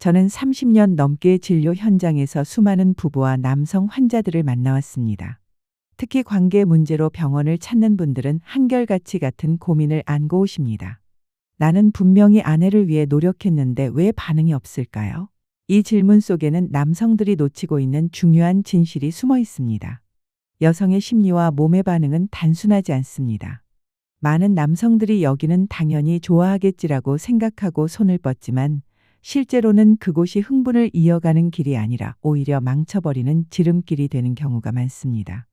저는 30년 넘게 진료 현장에서 수많은 부부와 남성 환자들을 만나왔습니다. 특히 관계 문제로 병원을 찾는 분들은 한결같이 같은 고민을 안고 오십니다. 나는 분명히 아내를 위해 노력했는데 왜 반응이 없을까요? 이 질문 속에는 남성들이 놓치고 있는 중요한 진실이 숨어 있습니다. 여성의 심리와 몸의 반응은 단순하지 않습니다. 많은 남성들이 여기는 당연히 좋아하겠지라고 생각하고 손을 뻗지만 실제로는 그곳이 흥분을 이어가는 길이 아니라 오히려 망쳐버리는 지름길이 되는 경우가 많습니다.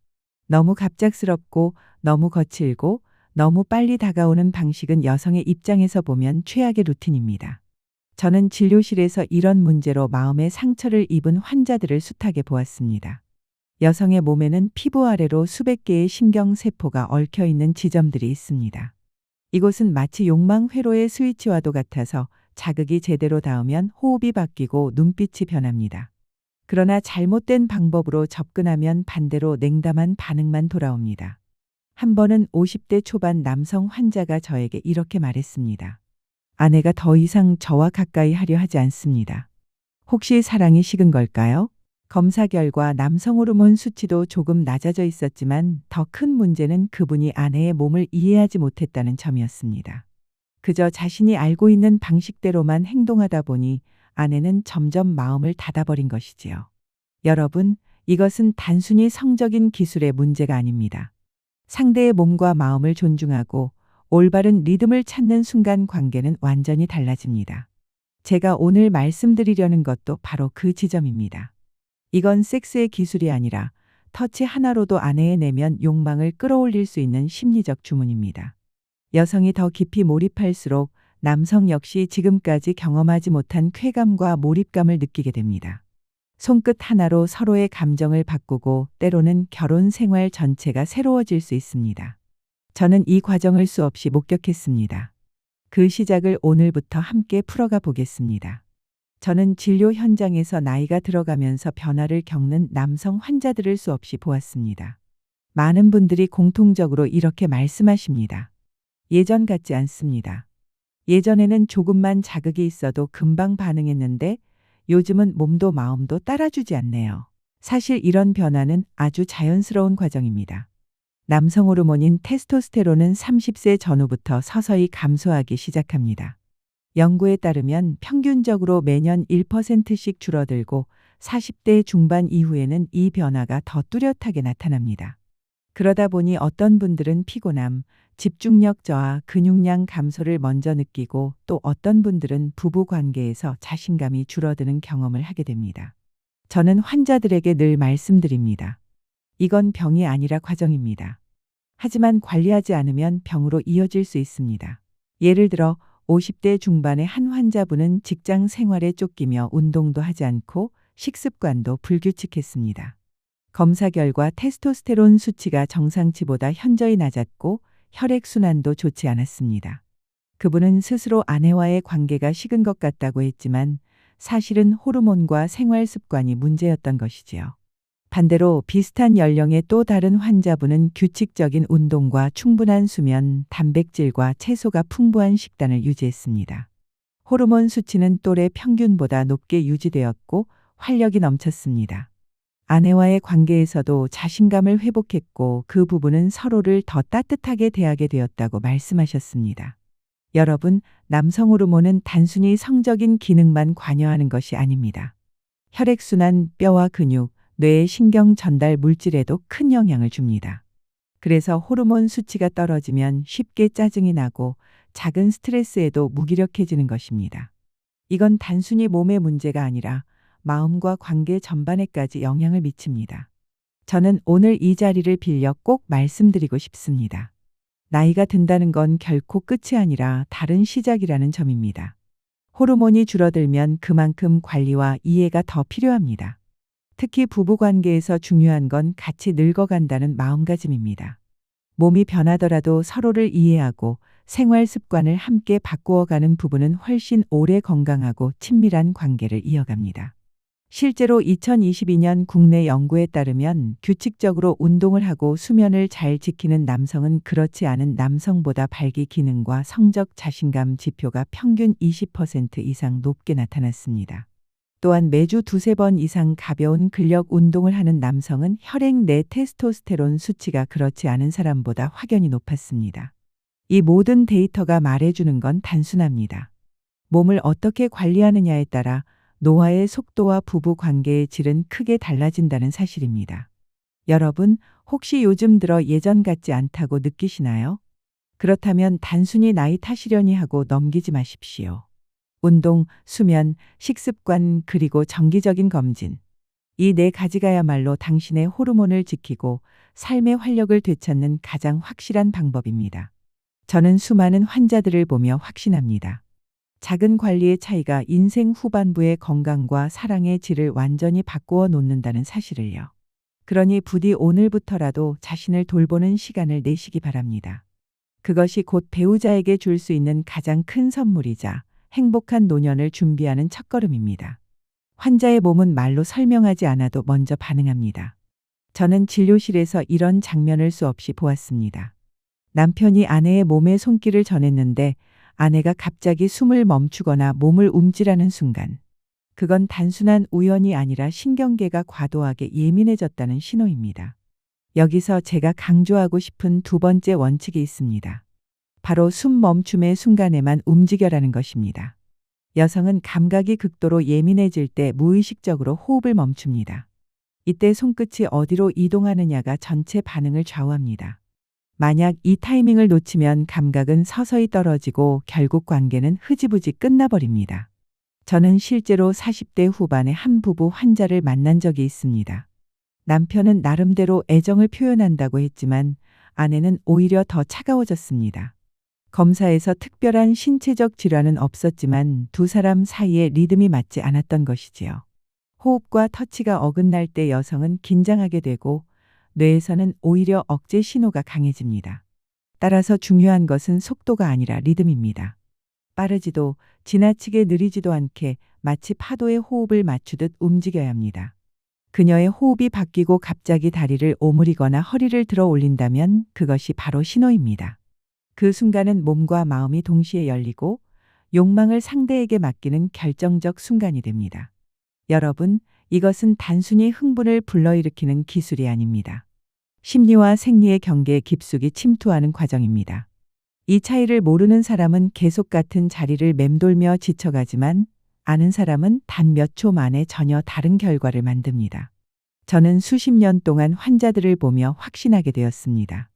너무 갑작스럽고 너무 거칠고 너무 빨리 다가오는 방식은 여성의 입장에서 보면 최악의 루틴입니다. 저는 진료실에서 이런 문제로 마음의 상처를 입은 환자들을 숱하게 보았습니다. 여성의 몸에는 피부 아래로 수백 개의 신경세포가 얽혀 있는 지점들이 있습니다. 이곳은 마치 욕망 회로의 스위치와도 같아서 자극이 제대로 닿으면 호흡이 바뀌고 눈빛이 변합니다. 그러나 잘못된 방법으로 접근하면 반대로 냉담한 반응만 돌아옵니다. 한 번은 50대 초반 남성 환자가 저에게 이렇게 말했습니다. 아내가 더 이상 저와 가까이 하려 하지 않습니다. 혹시 사랑이 식은 걸까요? 검사 결과 남성 호르몬 수치도 조금 낮아져 있었지만 더 큰 문제는 그분이 아내의 몸을 이해하지 못했다는 점이었습니다. 그저 자신이 알고 있는 방식대로만 행동하다 보니 아내는 점점 마음을 닫아버린 것이지요. 여러분, 이것은 단순히 성적인 기술의 문제가 아닙니다. 상대의 몸과 마음을 존중하고 올바른 리듬을 찾는 순간 관계는 완전히 달라집니다. 제가 오늘 말씀드리려는 것도 바로 그 지점입니다. 이건 섹스의 기술이 아니라 터치 하나로도 아내의 내면 욕망을 끌어올릴 수 있는 심리적 주문입니다. 여성이 더 깊이 몰입할수록 남성 역시 지금까지 경험하지 못한 쾌감과 몰입감을 느끼게 됩니다. 손끝 하나로 서로의 감정을 바꾸고 때로는 결혼 생활 전체가 새로워질 수 있습니다. 저는 이 과정을 수없이 목격했습니다. 그 시작을 오늘부터 함께 풀어가 보겠습니다. 저는 진료 현장에서 나이가 들어가면서 변화를 겪는 남성 환자들을 수없이 보았습니다. 많은 분들이 공통적으로 이렇게 말씀하십니다. 예전 같지 않습니다. 예전에는 조금만 자극이 있어도 금방 반응했는데 요즘은 몸도 마음도 따라주지 않네요. 사실 이런 변화는 아주 자연스러운 과정입니다. 남성 호르몬인 테스토스테론은 30세 전후부터 서서히 감소하기 시작합니다. 연구에 따르면 평균적으로 매년 1%씩 줄어들고 40대 중반 이후에는 이 변화가 더 뚜렷하게 나타납니다. 그러다 보니 어떤 분들은 피곤함, 집중력 저하, 근육량 감소를 먼저 느끼고 또 어떤 분들은 부부 관계에서 자신감이 줄어드는 경험을 하게 됩니다. 저는 환자들에게 늘 말씀드립니다. 이건 병이 아니라 과정입니다. 하지만 관리하지 않으면 병으로 이어질 수 있습니다. 예를 들어 50대 중반의 한 환자분은 직장 생활에 쫓기며 운동도 하지 않고 식습관도 불규칙했습니다. 검사 결과 테스토스테론 수치가 정상치보다 현저히 낮았고 혈액순환도 좋지 않았습니다. 그분은 스스로 아내와의 관계가 식은 것 같다고 했지만 사실은 호르몬과 생활 습관이 문제였던 것이지요. 반대로 비슷한 연령의 또 다른 환자분은 규칙적인 운동과 충분한 수면, 단백질과 채소가 풍부한 식단을 유지했습니다. 호르몬 수치는 또래 평균보다 높게 유지되었고 활력이 넘쳤습니다. 아내와의 관계에서도 자신감을 회복했고 그 부부는 서로를 더 따뜻하게 대하게 되었다고 말씀하셨습니다. 여러분, 남성 호르몬은 단순히 성적인 기능만 관여하는 것이 아닙니다. 혈액순환, 뼈와 근육, 뇌의 신경 전달 물질에도 큰 영향을 줍니다. 그래서 호르몬 수치가 떨어지면 쉽게 짜증이 나고 작은 스트레스에도 무기력해지는 것입니다. 이건 단순히 몸의 문제가 아니라 마음과 관계 전반에까지 영향을 미칩니다. 저는 오늘 이 자리를 빌려 꼭 말씀드리고 싶습니다. 나이가 든다는 건 결코 끝이 아니라 다른 시작이라는 점입니다. 호르몬이 줄어들면 그만큼 관리와 이해가 더 필요합니다. 특히 부부관계에서 중요한 건 같이 늙어간다는 마음가짐입니다. 몸이 변하더라도 서로를 이해하고 생활 습관을 함께 바꾸어가는 부부는 훨씬 오래 건강하고 친밀한 관계를 이어갑니다. 실제로 2022년 국내 연구에 따르면 규칙적으로 운동을 하고 수면을 잘 지키는 남성은 그렇지 않은 남성보다 발기 기능과 성적 자신감 지표가 평균 20% 이상 높게 나타났습니다. 또한 매주 두세 번 이상 가벼운 근력 운동을 하는 남성은 혈액 내 테스토스테론 수치가 그렇지 않은 사람보다 확연히 높았습니다. 이 모든 데이터가 말해주는 건 단순합니다. 몸을 어떻게 관리하느냐에 따라 노화의 속도와 부부 관계의 질은 크게 달라진다는 사실입니다. 여러분, 혹시 요즘 들어 예전 같지 않다고 느끼시나요? 그렇다면 단순히 나이 탓이려니 하고 넘기지 마십시오. 운동, 수면, 식습관, 그리고 정기적인 검진. 이 네 가지가야말로 당신의 호르몬을 지키고 삶의 활력을 되찾는 가장 확실한 방법입니다. 저는 수많은 환자들을 보며 확신합니다. 작은 관리의 차이가 인생 후반부의 건강과 사랑의 질을 완전히 바꾸어 놓는다는 사실을요. 그러니 부디 오늘부터라도 자신을 돌보는 시간을 내시기 바랍니다. 그것이 곧 배우자에게 줄 수 있는 가장 큰 선물이자 행복한 노년을 준비하는 첫걸음입니다. 환자의 몸은 말로 설명하지 않아도 먼저 반응합니다. 저는 진료실에서 이런 장면을 수없이 보았습니다. 남편이 아내의 몸에 손길을 전했는데 아내가 갑자기 숨을 멈추거나 몸을 움찔하는 순간, 그건 단순한 우연이 아니라 신경계가 과도하게 예민해졌다는 신호입니다. 여기서 제가 강조하고 싶은 두 번째 원칙이 있습니다. 바로 숨 멈춤의 순간에만 움직여라는 것입니다. 여성은 감각이 극도로 예민해질 때 무의식적으로 호흡을 멈춥니다. 이때 손끝이 어디로 이동하느냐가 전체 반응을 좌우합니다. 만약 이 타이밍을 놓치면 감각은 서서히 떨어지고 결국 관계는 흐지부지 끝나버립니다. 저는 실제로 40대 후반의 한 부부 환자를 만난 적이 있습니다. 남편은 나름대로 애정을 표현한다고 했지만 아내는 오히려 더 차가워졌습니다. 검사에서 특별한 신체적 질환은 없었지만 두 사람 사이에 리듬이 맞지 않았던 것이지요. 호흡과 터치가 어긋날 때 여성은 긴장하게 되고 뇌에서는 오히려 억제 신호가 강해집니다. 따라서 중요한 것은 속도가 아니라 리듬입니다. 빠르지도 지나치게 느리지도 않게 마치 파도의 호흡을 맞추듯 움직여야 합니다. 그녀의 호흡이 바뀌고 갑자기 다리를 오므리거나 허리를 들어 올린다면 그것이 바로 신호입니다. 그 순간은 몸과 마음이 동시에 열리고 욕망을 상대에게 맡기는 결정적 순간이 됩니다. 여러분, 이것은 단순히 흥분을 불러일으키는 기술이 아닙니다. 심리와 생리의 경계에 깊숙이 침투하는 과정입니다. 이 차이를 모르는 사람은 계속 같은 자리를 맴돌며 지쳐가지만 아는 사람은 단 몇 초 만에 전혀 다른 결과를 만듭니다. 저는 수십 년 동안 환자들을 보며 확신하게 되었습니다.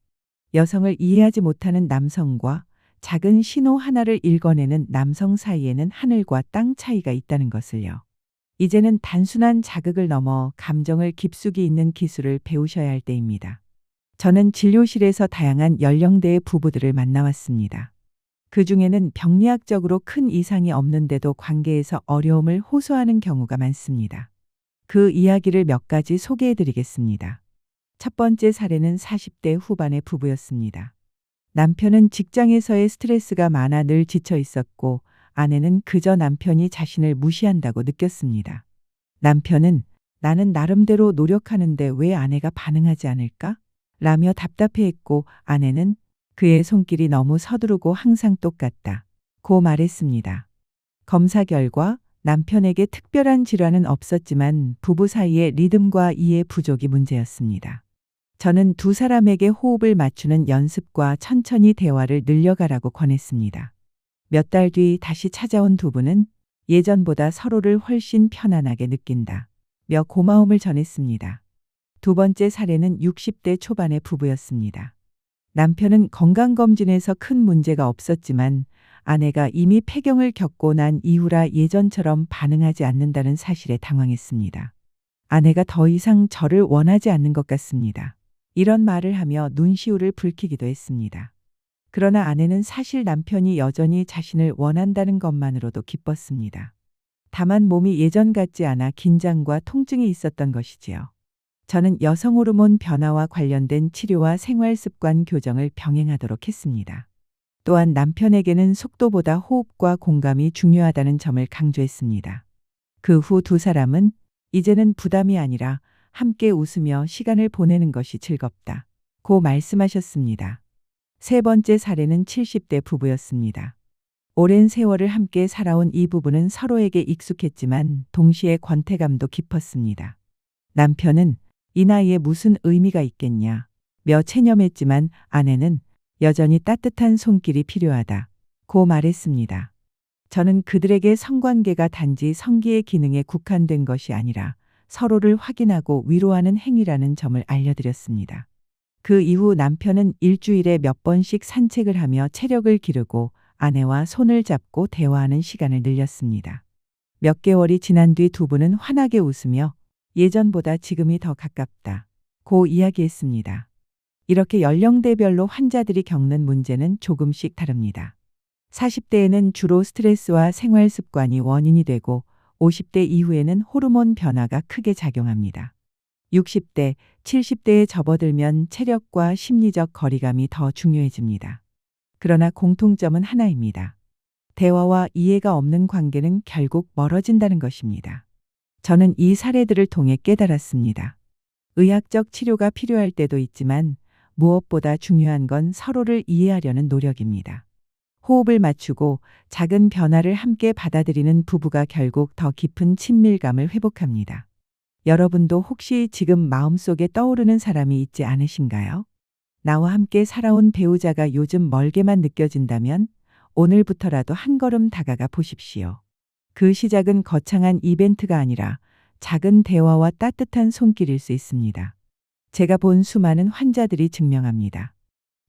여성을 이해하지 못하는 남성과 작은 신호 하나를 읽어내는 남성 사이에는 하늘과 땅 차이가 있다는 것을요. 이제는 단순한 자극을 넘어 감정을 깊숙이 있는 기술을 배우셔야 할 때입니다. 저는 진료실에서 다양한 연령대의 부부들을 만나왔습니다. 그 중에는 병리학적으로 큰 이상이 없는데도 관계에서 어려움을 호소하는 경우가 많습니다. 그 이야기를 몇 가지 소개해 드리겠습니다. 첫 번째 사례는 40대 후반의 부부였습니다. 남편은 직장에서의 스트레스가 많아 늘 지쳐 있었고 아내는 그저 남편이 자신을 무시한다고 느꼈습니다. 남편은 나는 나름대로 노력하는데 왜 아내가 반응하지 않을까? 라며 답답해했고 아내는 그의 손길이 너무 서두르고 항상 똑같다. 고 말했습니다. 검사 결과 남편에게 특별한 질환은 없었지만 부부 사이의 리듬과 이해 부족이 문제였습니다. 저는 두 사람에게 호흡을 맞추는 연습과 천천히 대화를 늘려가라고 권했습니다. 몇 달 뒤 다시 찾아온 두 분은 예전보다 서로를 훨씬 편안하게 느낀다. 며 고마움을 전했습니다. 두 번째 사례는 60대 초반의 부부였습니다. 남편은 건강검진에서 큰 문제가 없었지만 아내가 이미 폐경을 겪고 난 이후라 예전처럼 반응하지 않는다는 사실에 당황했습니다. 아내가 더 이상 저를 원하지 않는 것 같습니다. 이런 말을 하며 눈시울을 붉히기도 했습니다. 그러나 아내는 사실 남편이 여전히 자신을 원한다는 것만으로도 기뻤습니다. 다만 몸이 예전 같지 않아 긴장과 통증이 있었던 것이지요. 저는 여성 호르몬 변화와 관련된 치료와 생활 습관 교정을 병행하도록 했습니다. 또한 남편에게는 속도보다 호흡과 공감이 중요하다는 점을 강조했습니다. 그 후 두 사람은 이제는 부담이 아니라 함께 웃으며 시간을 보내는 것이 즐겁다. 고 말씀하셨습니다. 세 번째 사례는 70대 부부였습니다. 오랜 세월을 함께 살아온 이 부부는 서로에게 익숙했지만 동시에 권태감도 깊었습니다. 남편은 이 나이에 무슨 의미가 있겠냐 며 체념했지만 아내는 여전히 따뜻한 손길이 필요하다 고 말했습니다. 저는 그들에게 성관계가 단지 성기의 기능에 국한된 것이 아니라 서로를 확인하고 위로하는 행위라는 점을 알려드렸습니다. 그 이후 남편은 일주일에 몇 번씩 산책을 하며 체력을 기르고 아내와 손을 잡고 대화하는 시간을 늘렸습니다. 몇 개월이 지난 뒤 두 분은 환하게 웃으며 예전보다 지금이 더 가깝다 고 이야기했습니다. 이렇게 연령대별로 환자들이 겪는 문제는 조금씩 다릅니다. 40대에는 주로 스트레스와 생활 습관이 원인이 되고 50대 이후에는 호르몬 변화가 크게 작용합니다. 60대, 70대에 접어들면 체력과 심리적 거리감이 더 중요해집니다. 그러나 공통점은 하나입니다. 대화와 이해가 없는 관계는 결국 멀어진다는 것입니다. 저는 이 사례들을 통해 깨달았습니다. 의학적 치료가 필요할 때도 있지만 무엇보다 중요한 건 서로를 이해하려는 노력입니다. 호흡을 맞추고 작은 변화를 함께 받아들이는 부부가 결국 더 깊은 친밀감을 회복합니다. 여러분도 혹시 지금 마음속에 떠오르는 사람이 있지 않으신가요? 나와 함께 살아온 배우자가 요즘 멀게만 느껴진다면 오늘부터라도 한 걸음 다가가 보십시오. 그 시작은 거창한 이벤트가 아니라 작은 대화와 따뜻한 손길일 수 있습니다. 제가 본 수많은 환자들이 증명합니다.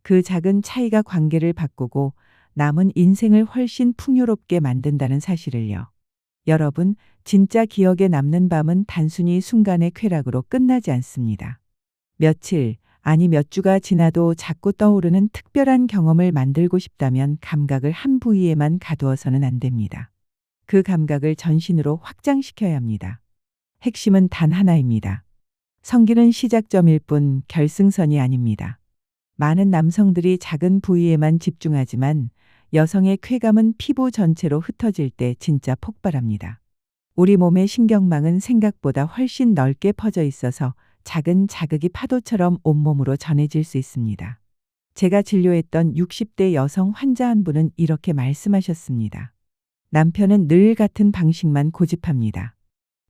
그 작은 차이가 관계를 바꾸고 남은 인생을 훨씬 풍요롭게 만든다는 사실을요. 여러분, 진짜 기억에 남는 밤은 단순히 순간의 쾌락으로 끝나지 않습니다. 며칠, 아니 몇 주가 지나도 자꾸 떠오르는 특별한 경험을 만들고 싶다면 감각을 한 부위에만 가두어서는 안 됩니다. 그 감각을 전신으로 확장시켜야 합니다. 핵심은 단 하나입니다. 성기는 시작점일 뿐 결승선이 아닙니다. 많은 남성들이 작은 부위에만 집중하지만 여성의 쾌감은 피부 전체로 흩어질 때 진짜 폭발합니다. 우리 몸의 신경망은 생각보다 훨씬 넓게 퍼져 있어서 작은 자극이 파도처럼 온몸으로 전해질 수 있습니다. 제가 진료했던 60대 여성 환자 한 분은 이렇게 말씀하셨습니다. 남편은 늘 같은 방식만 고집합니다.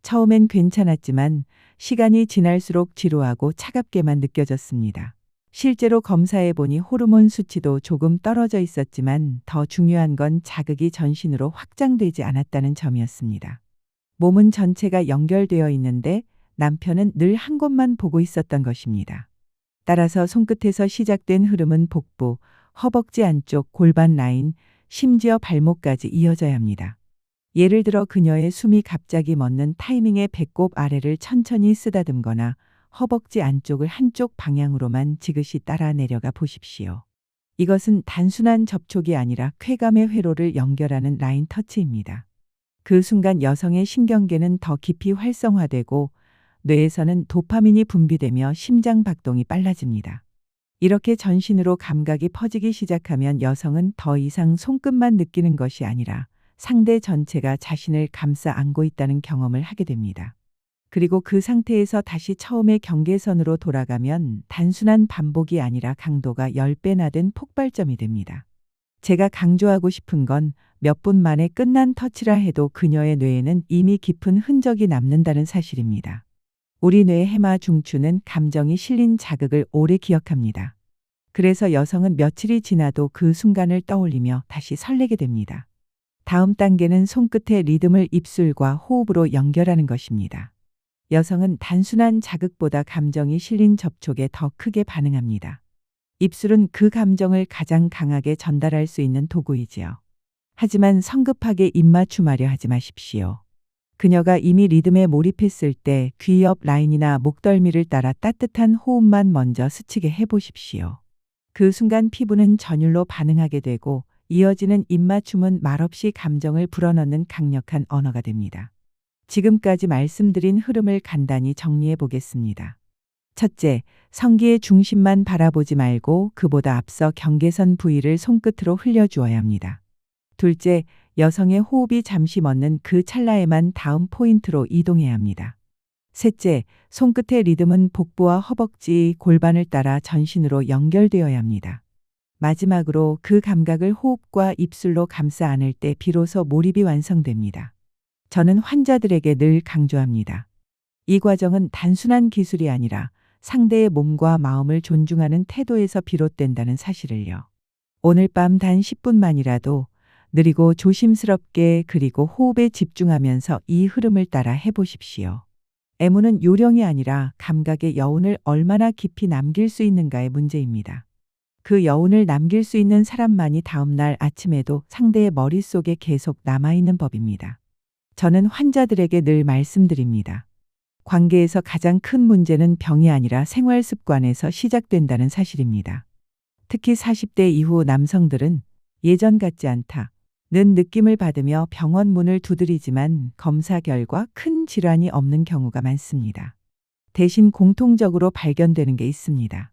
처음엔 괜찮았지만 시간이 지날수록 지루하고 차갑게만 느껴졌습니다. 실제로 검사해 보니 호르몬 수치도 조금 떨어져 있었지만 더 중요한 건 자극이 전신으로 확장되지 않았다는 점이었습니다. 몸은 전체가 연결되어 있는데 남편은 늘 한 곳만 보고 있었던 것입니다. 따라서 손끝에서 시작된 흐름은 복부, 허벅지 안쪽 골반 라인, 심지어 발목까지 이어져야 합니다. 예를 들어 그녀의 숨이 갑자기 멎는 타이밍에 배꼽 아래를 천천히 쓰다듬거나 허벅지 안쪽을 한쪽 방향으로만 지그시 따라 내려가 보십시오. 이것은 단순한 접촉이 아니라 쾌감의 회로를 연결하는 라인 터치입니다. 그 순간 여성의 신경계는 더 깊이 활성화되고 뇌에서는 도파민이 분비되며 심장 박동이 빨라집니다. 이렇게 전신으로 감각이 퍼지기 시작하면 여성은 더 이상 손끝만 느끼는 것이 아니라 상대 전체가 자신을 감싸 안고 있다는 경험을 하게 됩니다. 그리고 그 상태에서 다시 처음의 경계선으로 돌아가면 단순한 반복이 아니라 강도가 10배나 된 폭발점이 됩니다. 제가 강조하고 싶은 건 몇 분 만에 끝난 터치라 해도 그녀의 뇌에는 이미 깊은 흔적이 남는다는 사실입니다. 우리 뇌의 해마 중추는 감정이 실린 자극을 오래 기억합니다. 그래서 여성은 며칠이 지나도 그 순간을 떠올리며 다시 설레게 됩니다. 다음 단계는 손끝의 리듬을 입술과 호흡으로 연결하는 것입니다. 여성은 단순한 자극보다 감정이 실린 접촉에 더 크게 반응합니다. 입술은 그 감정을 가장 강하게 전달할 수 있는 도구이지요. 하지만 성급하게 입맞춤하려 하지 마십시오. 그녀가 이미 리듬에 몰입했을 때 귀 옆 라인이나 목덜미를 따라 따뜻한 호흡만 먼저 스치게 해보십시오. 그 순간 피부는 전율로 반응하게 되고 이어지는 입맞춤은 말없이 감정을 불어넣는 강력한 언어가 됩니다. 지금까지 말씀드린 흐름을 간단히 정리해 보겠습니다. 첫째, 성기의 중심만 바라보지 말고 그보다 앞서 경계선 부위를 손끝으로 흘려주어야 합니다. 둘째, 여성의 호흡이 잠시 멎는 그 찰나에만 다음 포인트로 이동해야 합니다. 셋째, 손끝의 리듬은 복부와 허벅지, 골반을 따라 전신으로 연결되어야 합니다. 마지막으로 그 감각을 호흡과 입술로 감싸 안을 때 비로소 몰입이 완성됩니다. 저는 환자들에게 늘 강조합니다. 이 과정은 단순한 기술이 아니라 상대의 몸과 마음을 존중하는 태도에서 비롯된다는 사실을요. 오늘 밤 단 10분만이라도 느리고 조심스럽게 그리고 호흡에 집중하면서 이 흐름을 따라 해보십시오. 애무는 요령이 아니라 감각의 여운을 얼마나 깊이 남길 수 있는가의 문제입니다. 그 여운을 남길 수 있는 사람만이 다음날 아침에도 상대의 머릿속에 계속 남아있는 법입니다. 저는 환자들에게 늘 말씀드립니다. 관계에서 가장 큰 문제는 병이 아니라 생활 습관에서 시작된다는 사실입니다. 특히 40대 이후 남성들은 예전 같지 않다는 느낌을 받으며 병원 문을 두드리지만 검사 결과 큰 질환이 없는 경우가 많습니다. 대신 공통적으로 발견되는 게 있습니다.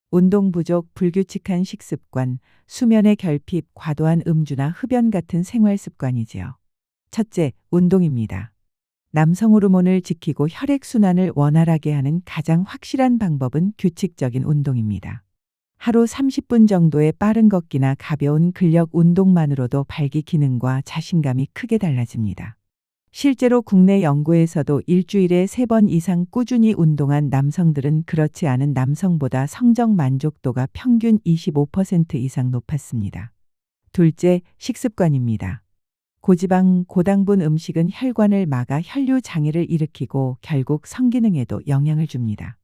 운동 부족, 불규칙한 식습관, 수면의 결핍, 과도한 음주나 흡연 같은 생활 습관이지요. 첫째, 운동입니다. 남성 호르몬을 지키고 혈액순환을 원활하게 하는 가장 확실한 방법은 규칙적인 운동입니다. 하루 30분 정도의 빠른 걷기나 가벼운 근력 운동만으로도 발기 기능과 자신감이 크게 달라집니다. 실제로 국내 연구에서도 일주일에 3번 이상 꾸준히 운동한 남성들은 그렇지 않은 남성보다 성적 만족도가 평균 25% 이상 높았습니다. 둘째, 식습관입니다. 고지방, 고당분 음식은 혈관을 막아 혈류 장애를 일으키고 결국 성기능에도 영향을 줍니다.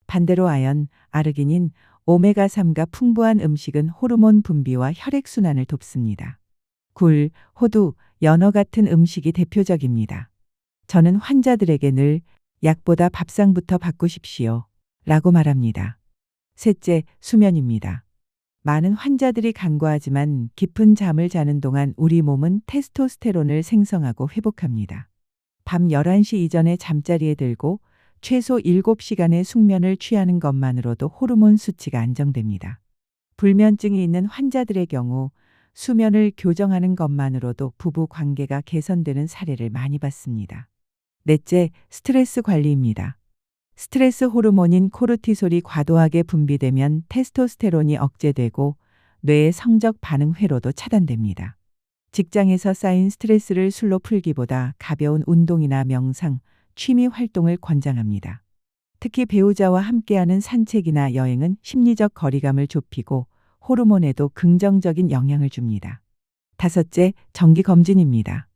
반대로 아연, 아르기닌, 오메가3가 풍부한 음식은 호르몬 분비와 혈액순환을 돕습니다. 굴, 호두, 연어 같은 음식이 대표적입니다. 저는 환자들에게 늘 약보다 밥상부터 바꾸십시오 라고 말합니다. 셋째, 수면입니다. 많은 환자들이 간과하지만 깊은 잠을 자는 동안 우리 몸은 테스토스테론을 생성하고 회복합니다. 밤 11시 이전에 잠자리에 들고 최소 7시간의 숙면을 취하는 것만으로도 호르몬 수치가 안정됩니다. 불면증이 있는 환자들의 경우 수면을 교정하는 것만으로도 부부 관계가 개선되는 사례를 많이 봤습니다. 넷째, 스트레스 관리입니다. 스트레스 호르몬인 코르티솔이 과도하게 분비되면 테스토스테론이 억제되고 뇌의 성적 반응 회로도 차단됩니다. 직장에서 쌓인 스트레스를 술로 풀기보다 가벼운 운동이나 명상, 취미 활동을 권장합니다. 특히 배우자와 함께하는 산책이나 여행은 심리적 거리감을 좁히고 호르몬에도 긍정적인 영향을 줍니다. 다섯째, 정기검진입니다.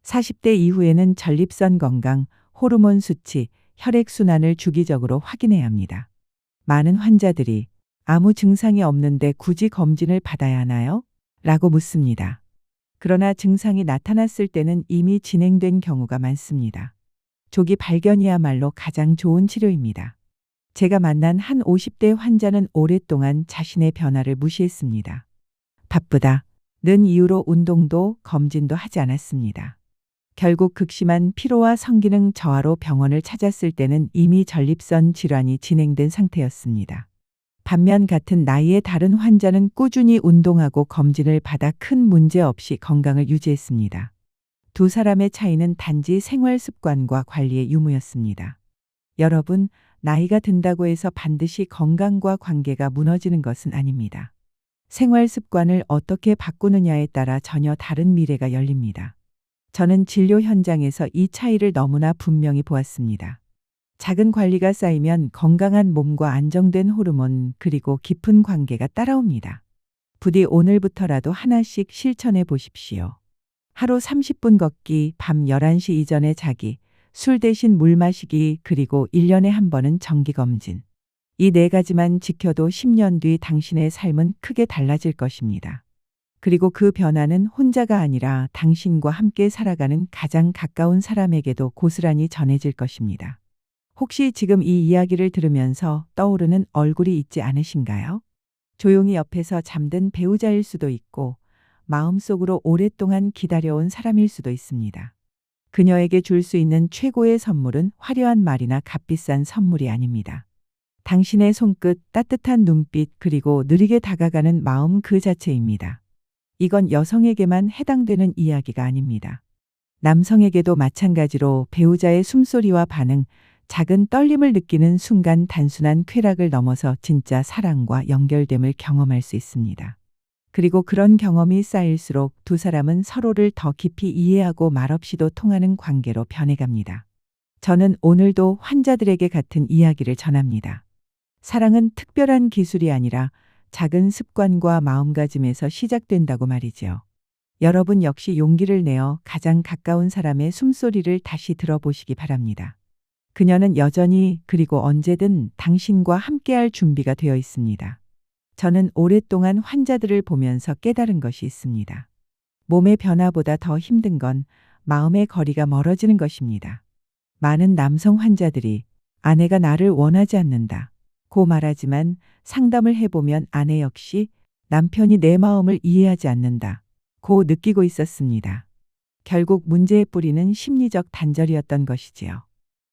40대 이후에는 전립선 건강, 호르몬 수치, 혈액순환을 주기적으로 확인해야 합니다. 많은 환자들이 아무 증상이 없는데 굳이 검진을 받아야 하나요? 라고 묻습니다. 그러나 증상이 나타났을 때는 이미 진행된 경우가 많습니다. 조기 발견이야말로 가장 좋은 치료입니다. 제가 만난 한 50대 환자는 오랫동안 자신의 변화를 무시했습니다. 바쁘다는 이유로 운동도 검진도 하지 않았습니다. 결국 극심한 피로와 성기능 저하로 병원을 찾았을 때는 이미 전립선 질환이 진행된 상태였습니다. 반면 같은 나이의 다른 환자는 꾸준히 운동하고 검진을 받아 큰 문제 없이 건강을 유지했습니다. 두 사람의 차이는 단지 생활 습관과 관리의 유무였습니다. 여러분, 나이가 든다고 해서 반드시 건강과 관계가 무너지는 것은 아닙니다. 생활 습관을 어떻게 바꾸느냐에 따라 전혀 다른 미래가 열립니다. 저는 진료 현장에서 이 차이를 너무나 분명히 보았습니다. 작은 관리가 쌓이면 건강한 몸과 안정된 호르몬 그리고 깊은 관계가 따라옵니다. 부디 오늘부터라도 하나씩 실천해 보십시오. 하루 30분 걷기, 밤 11시 이전에 자기, 술 대신 물 마시기 그리고 1년에 한 번은 정기검진. 이 4가지만 지켜도 10년 뒤 당신의 삶은 크게 달라질 것입니다. 그리고 그 변화는 혼자가 아니라 당신과 함께 살아가는 가장 가까운 사람에게도 고스란히 전해질 것입니다. 혹시 지금 이 이야기를 들으면서 떠오르는 얼굴이 있지 않으신가요? 조용히 옆에서 잠든 배우자일 수도 있고 마음속으로 오랫동안 기다려온 사람일 수도 있습니다. 그녀에게 줄 수 있는 최고의 선물은 화려한 말이나 값비싼 선물이 아닙니다. 당신의 손끝, 따뜻한 눈빛 그리고 느리게 다가가는 마음 그 자체입니다. 이건 여성에게만 해당되는 이야기가 아닙니다. 남성에게도 마찬가지로 배우자의 숨소리와 반응, 작은 떨림을 느끼는 순간 단순한 쾌락을 넘어서 진짜 사랑과 연결됨을 경험할 수 있습니다. 그리고 그런 경험이 쌓일수록 두 사람은 서로를 더 깊이 이해하고 말없이도 통하는 관계로 변해갑니다. 저는 오늘도 환자들에게 같은 이야기를 전합니다. 사랑은 특별한 기술이 아니라 작은 습관과 마음가짐에서 시작된다고 말이지요. 여러분 역시 용기를 내어 가장 가까운 사람의 숨소리를 다시 들어보시기 바랍니다. 그녀는 여전히 그리고 언제든 당신과 함께할 준비가 되어 있습니다. 저는 오랫동안 환자들을 보면서 깨달은 것이 있습니다. 몸의 변화보다 더 힘든 건 마음의 거리가 멀어지는 것입니다. 많은 남성 환자들이 아내가 나를 원하지 않는다 고 말하지만 상담을 해보면 아내 역시 남편이 내 마음을 이해하지 않는다 고 느끼고 있었습니다. 결국 문제의 뿌리는 심리적 단절이었던 것이지요.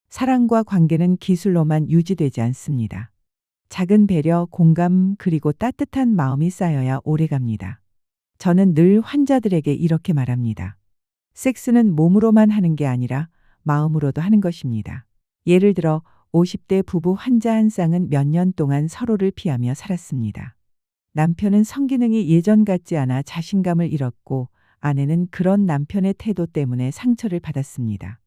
사랑과 관계는 기술로만 유지되지 않습니다. 작은 배려, 공감, 그리고 따뜻한 마음이 쌓여야 오래갑니다. 저는 늘 환자들에게 이렇게 말합니다. 섹스는 몸으로만 하는 게 아니라 마음으로도 하는 것입니다. 예를 들어 50대 부부 환자 한 쌍은 몇 년 동안 서로를 피하며 살았습니다. 남편은 성기능이 예전 같지 않아 자신감을 잃었고 아내는 그런 남편의 태도 때문에 상처를 받았습니다.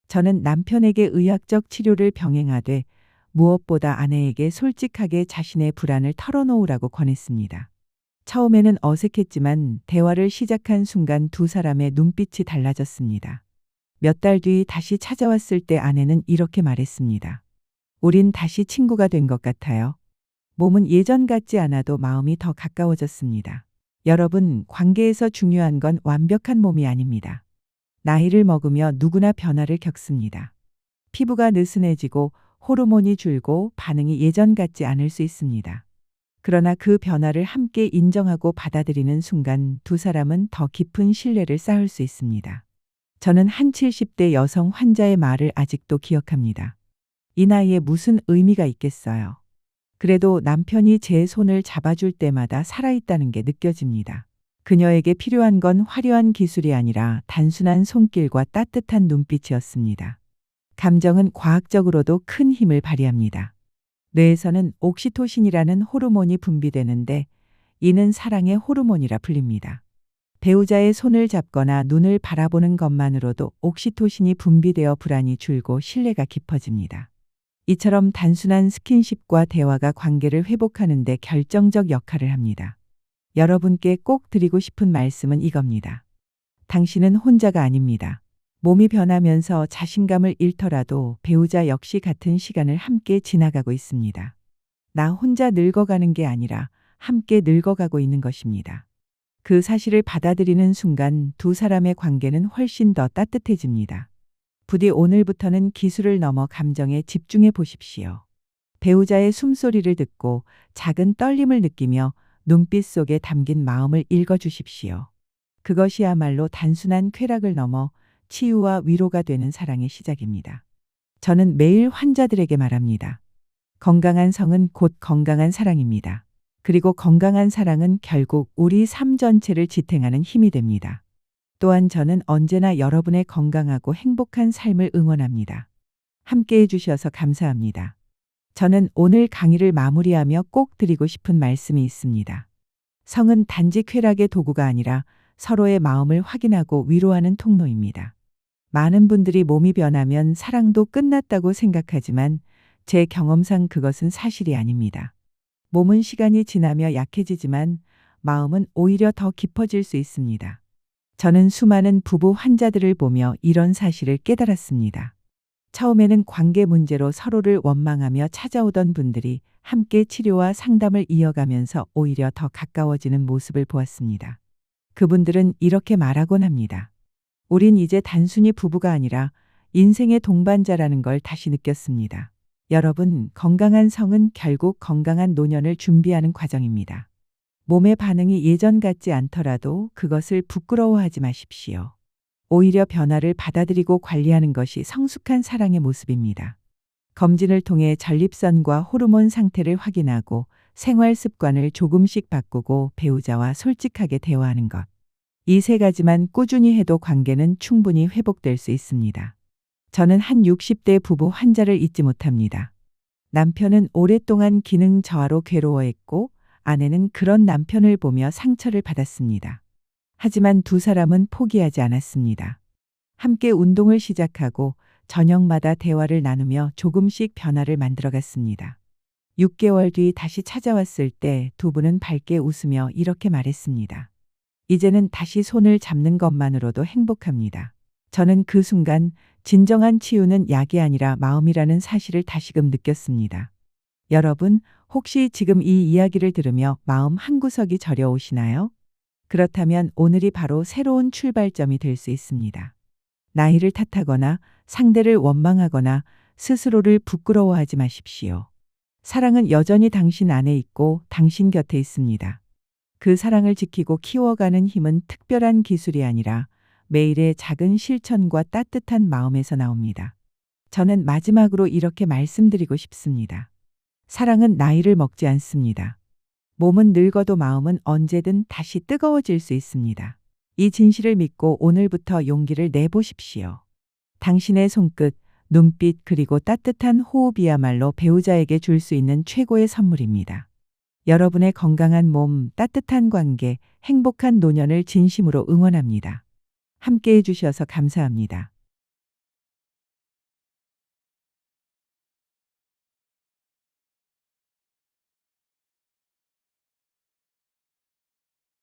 저는 남편에게 의학적 치료를 병행하되 무엇보다 아내에게 솔직하게 자신의 불안을 털어놓으라고 권했습니다. 처음에는 어색했지만 대화를 시작한 순간 두 사람의 눈빛이 달라졌습니다. 몇 달 뒤 다시 찾아왔을 때 아내는 이렇게 말했습니다. 우린 다시 친구가 된 것 같아요. 몸은 예전 같지 않아도 마음이 더 가까워졌습니다. 여러분, 관계에서 중요한 건 완벽한 몸이 아닙니다. 나이를 먹으며 누구나 변화를 겪습니다. 피부가 느슨해지고 호르몬이 줄고 반응이 예전 같지 않을 수 있습니다. 그러나 그 변화를 함께 인정하고 받아들이는 순간 두 사람은 더 깊은 신뢰를 쌓을 수 있습니다. 저는 한 70대 여성 환자의 말을 아직도 기억합니다. 이 나이에 무슨 의미가 있겠어요. 그래도 남편이 제 손을 잡아줄 때마다 살아있다는 게 느껴집니다. 그녀에게 필요한 건 화려한 기술이 아니라 단순한 손길과 따뜻한 눈빛이었습니다. 감정은 과학적으로도 큰 힘을 발휘합니다. 뇌에서는 옥시토신이라는 호르몬이 분비되는데 이는 사랑의 호르몬이라 불립니다. 배우자의 손을 잡거나 눈을 바라보는 것만으로도 옥시토신이 분비되어 불안이 줄고 신뢰가 깊어집니다. 이처럼 단순한 스킨십과 대화가 관계를 회복하는 데 결정적 역할을 합니다. 여러분께 꼭 드리고 싶은 말씀은 이겁니다. 당신은 혼자가 아닙니다. 몸이 변하면서 자신감을 잃더라도 배우자 역시 같은 시간을 함께 지나가고 있습니다. 나 혼자 늙어가는 게 아니라 함께 늙어가고 있는 것입니다. 그 사실을 받아들이는 순간 두 사람의 관계는 훨씬 더 따뜻해집니다. 부디 오늘부터는 기술을 넘어 감정에 집중해 보십시오. 배우자의 숨소리를 듣고 작은 떨림을 느끼며 눈빛 속에 담긴 마음을 읽어주십시오. 그것이야말로 단순한 쾌락을 넘어 치유와 위로가 되는 사랑의 시작입니다. 저는 매일 환자들에게 말합니다. 건강한 성은 곧 건강한 사랑입니다. 그리고 건강한 사랑은 결국 우리 삶 전체를 지탱하는 힘이 됩니다. 또한 저는 언제나 여러분의 건강하고 행복한 삶을 응원합니다. 함께 해주셔서 감사합니다. 저는 오늘 강의를 마무리하며 꼭 드리고 싶은 말씀이 있습니다. 성은 단지 쾌락의 도구가 아니라 서로의 마음을 확인하고 위로하는 통로입니다. 많은 분들이 몸이 변하면 사랑도 끝났다고 생각하지만 제 경험상 그것은 사실이 아닙니다. 몸은 시간이 지나며 약해지지만 마음은 오히려 더 깊어질 수 있습니다. 저는 수많은 부부 환자들을 보며 이런 사실을 깨달았습니다. 처음에는 관계 문제로 서로를 원망하며 찾아오던 분들이 함께 치료와 상담을 이어가면서 오히려 더 가까워지는 모습을 보았습니다. 그분들은 이렇게 말하곤 합니다. 우린 이제 단순히 부부가 아니라 인생의 동반자라는 걸 다시 느꼈습니다. 여러분, 건강한 성은 결국 건강한 노년을 준비하는 과정입니다. 몸의 반응이 예전 같지 않더라도 그것을 부끄러워하지 마십시오. 오히려 변화를 받아들이고 관리하는 것이 성숙한 사랑의 모습입니다. 검진을 통해 전립선과 호르몬 상태를 확인하고 생활 습관을 조금씩 바꾸고 배우자와 솔직하게 대화하는 것. 이 세 가지만 꾸준히 해도 관계는 충분히 회복될 수 있습니다. 저는 한 60대 부부 환자를 잊지 못합니다. 남편은 오랫동안 기능 저하로 괴로워했고 아내는 그런 남편을 보며 상처를 받았습니다. 하지만 두 사람은 포기하지 않았습니다. 함께 운동을 시작하고 저녁마다 대화를 나누며 조금씩 변화를 만들어갔습니다. 6개월 뒤 다시 찾아왔을 때 두 분은 밝게 웃으며 이렇게 말했습니다. 이제는 다시 손을 잡는 것만으로도 행복합니다. 저는 그 순간 진정한 치유는 약이 아니라 마음이라는 사실을 다시금 느꼈습니다. 여러분, 혹시 지금 이 이야기를 들으며 마음 한구석이 저려오시나요? 그렇다면 오늘이 바로 새로운 출발점이 될 수 있습니다. 나이를 탓하거나 상대를 원망하거나 스스로를 부끄러워하지 마십시오. 사랑은 여전히 당신 안에 있고 당신 곁에 있습니다. 그 사랑을 지키고 키워가는 힘은 특별한 기술이 아니라 매일의 작은 실천과 따뜻한 마음에서 나옵니다. 저는 마지막으로 이렇게 말씀드리고 싶습니다. 사랑은 나이를 먹지 않습니다. 몸은 늙어도 마음은 언제든 다시 뜨거워질 수 있습니다. 이 진실을 믿고 오늘부터 용기를 내보십시오. 당신의 손끝, 눈빛 그리고 따뜻한 호흡이야말로 배우자에게 줄 수 있는 최고의 선물입니다. 여러분의 건강한 몸, 따뜻한 관계, 행복한 노년을 진심으로 응원합니다. 함께 해주셔서 감사합니다.